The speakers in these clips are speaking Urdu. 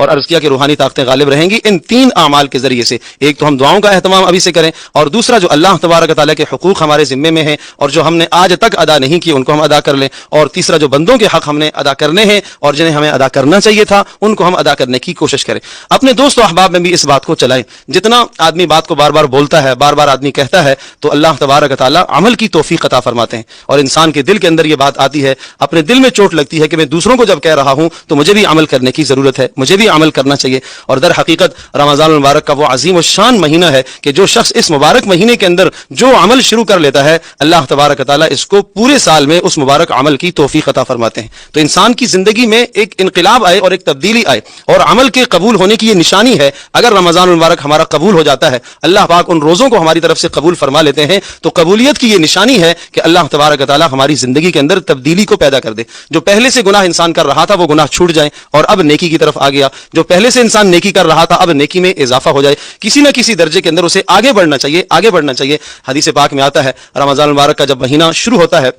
اور عرض کیا کہ روحانی طاقتیں غالب رہیں گی ان 3 اعمال کے ذریعے سے. ایک تو ہم دعاؤں کا اہتمام ابھی سے کریں، اور دوسرا جو اللہ تبارک و تعالیٰ کے حقوق ہمارے ذمے میں ہیں اور جو ہم نے آج تک ادا نہیں کیے ان کو ہم ادا کر لیں، اور تیسرا جو بندوں کے حق ہم نے ادا کرنے ہیں اور جنہیں ہمیں ادا کرنا چاہیے تھا ان کو ہم ادا کرنے کی کوشش کریں. اپنے دوست و احباب میں بھی اس بات کو چلائیں. جتنا آدمی بات کو بار بار بولتا ہے، بار بار آدمی کہتا ہے، تو اللہ تبارک و تعالیٰ عمل کی توفیق عطا فرماتے ہیں. اور انسان کے دل کے اندر یہ بات آتی ہے، اپنے دل میں چوٹ لگتی ہے کہ میں دوسروں کو جب کہہ رہا ہوں تو مجھے بھی عمل کرنے کی ضرورت ہے، مجھے بھی عمل کرنا چاہیے. اور در حقیقت رمضان المبارک کا وہ عظیم الشان مہینہ ہے کہ جو شخص اس مبارک مہینے کے اندر جو عمل شروع کر لیتا ہے اللہ تبارک و تعالیٰ اس کو پورے سال میں اس مبارک عمل کی توفیق عطا فرماتے ہیں. تو انسان کی زندگی میں ایک انقلاب آئے اور ایک تبدیلی آئے اور عمل کے قبول ہونے کی یہ نشانی ہے. اگر رمضان المبارک ہمارا قبول ہو جاتا ہے، اللہ پاک ان روزوں کو ہماری طرف سے قبول فرما لیتے ہیں، تو قبولیت کی یہ نشانی ہے کہ اللہ تبارک و تعالیٰ ہماری زندگی کے اندر تبدیلی کو پیدا کر دے. جو پہلے سے گناہ انسان کر رہا تھا وہ گناہ چھوٹ جائیں اور اب نیکی کی طرف آ گیا. جو پہلے سے انسان نیکی کر رہا تھا اب نیکی میں اضافہ ہو جائے. کسی نہ کسی درجے کے اندر اسے آگے بڑھنا چاہیے، آگے بڑھنا چاہیے. حدیث پاک میں آتا ہے رمضان المبارک کا جب مہینہ شروع ہوتا ہے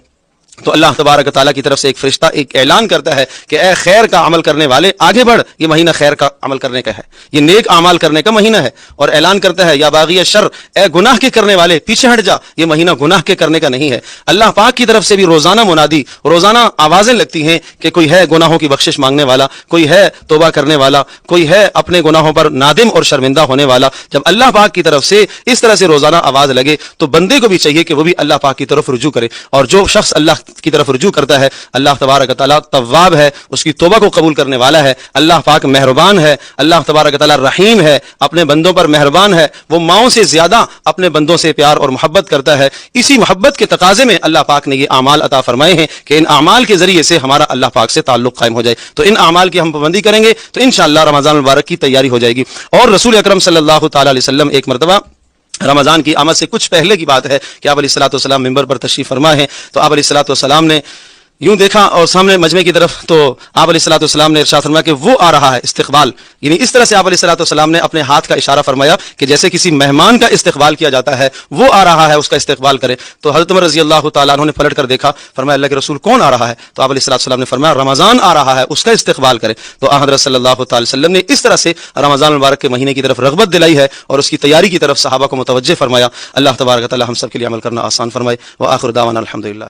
تو اللہ تبارک و تعالیٰ کی طرف سے ایک فرشتہ ایک اعلان کرتا ہے کہ اے خیر کا عمل کرنے والے آگے بڑھ، یہ مہینہ خیر کا عمل کرنے کا ہے، یہ نیک اعمال کرنے کا مہینہ ہے. اور اعلان کرتا ہے یا باغی شر، اے گناہ کے کرنے والے پیچھے ہٹ جا، یہ مہینہ گناہ کے کرنے کا نہیں ہے. اللہ پاک کی طرف سے بھی روزانہ منادی، روزانہ آوازیں لگتی ہیں کہ کوئی ہے گناہوں کی بخشش مانگنے والا، کوئی ہے توبہ کرنے والا، کوئی ہے اپنے گناہوں پر نادم اور شرمندہ ہونے والا. جب اللہ پاک کی طرف سے اس طرح سے روزانہ آواز لگے تو بندے کو بھی چاہیے کہ وہ بھی اللہ پاک کی طرف رجوع کرے. اور جو شخص اللہ کی طرف رجوع کرتا ہے اللہ تبارک و تعالیٰ تواب ہے، اس کی توبہ کو قبول کرنے والا ہے. اللہ پاک مہربان ہے، اللہ تبارک و تعالیٰ رحیم ہے، اپنے بندوں پر مہربان ہے. وہ ماؤں سے زیادہ اپنے بندوں سے پیار اور محبت کرتا ہے. اسی محبت کے تقاضے میں اللہ پاک نے یہ اعمال عطا فرمائے ہیں کہ ان اعمال کے ذریعے سے ہمارا اللہ پاک سے تعلق قائم ہو جائے. تو ان اعمال کی ہم پابندی کریں گے تو انشاءاللہ رمضان المبارک کی تیاری ہو جائے گی. اور رسول اکرم صلی اللہ تعالی علیہ وسلم ایک مرتبہ رمضان کی آمد سے کچھ پہلے کی بات ہے کہ آپ علیہ الصلوۃ والسلام ممبر پر تشریف فرما ہیں. تو آپ علیہ الصلوۃ والسلام نے یوں دیکھا اور سامنے مجمع کی طرف، تو آپ علیہ الصلوۃ والسلام نے ارشاد فرمایا کہ وہ آ رہا ہے استقبال. یعنی اس طرح سے آپ علیہ الصلوۃ والسلام نے اپنے ہاتھ کا اشارہ فرمایا کہ جیسے کسی مہمان کا استقبال کیا جاتا ہے، وہ آ رہا ہے اس کا استقبال کرے. تو حضرت عمر رضی اللہ تعالیٰ عنہ نے پلٹ کر دیکھا، فرمایا اللہ کے رسول کون آ رہا ہے؟ تو آپ علیہ الصلوۃ والسلام نے فرمایا رمضان آ رہا ہے، اس کا استقبال کرے. تو حضرت صلی اللہ تعالی وسلم نے اس طرح سے رمضان المبارک کے مہینے کی طرف رغبت دلائی ہے اور اس کی تیاری کی طرف صحابہ کو متوجہ فرمایا. اللہ تبارک و تعالیٰ ہم سب کے لیے عمل کرنا آسان فرمائے. وآخر دعوانا الحمدللہ.